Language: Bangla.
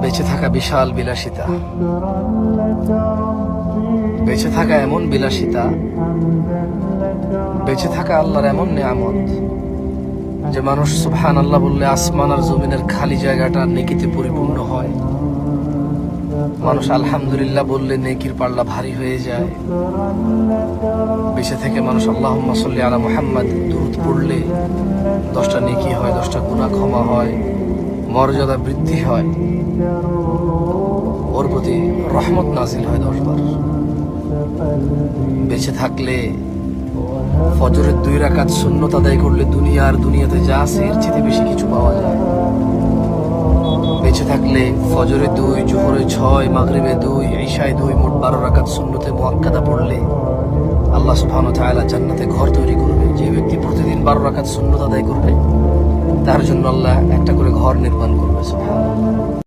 বেঁচে থাকা বিশাল বিলাসিতা, বেঁচে থাকা এমন বিলাসিতা, বেঁচে থাকা আল্লাহর এমন নিয়ামত যে মানুষ সুবহানাল্লাহ বললে আসমান আর জমিনের খালি জায়গাটা নেকিতে পরিপূর্ণ হয়। মানুষ আলহামদুলিল্লাহ বললে নেকির পাল্লা ভারী হয়ে যায়। বেঁচে থেকে মানুষ আল্লাহুম্মা সাল্লি আলা মুহাম্মাদ দুরূদ পড়লে 10টা নেকি হয়, 10টা গুনাহ ক্ষমা হয়, মর্যাদা বৃদ্ধি হয়, ওর প্রতি রহমত নাজিল হয় 10 বার। বেঁচে থাকলে ফজরের 2 রাকাত সুন্নত আদায় করলে দুনিয়াতে যা আছে এর চেয়ে বেশি কিছু পাওয়া যায়। বেঁচে থাকলে ফজরে 2, জোহরে 6, মাগরিবে 2, ইশায় 2, মোট 12 রাকাত সুন্নতে মুআক্কাদা পড়লে আল্লাহ সুবহানাহু ওয়া তাআলা জান্নাতে ঘর তৈরি করবে। যে ব্যক্তি প্রতিদিন 12 রাকাত সুন্নত আদায় করবে তার জন্য আল্লাহ একটা করে ঘর নির্মাণ করবে। সুবহানাল্লাহ।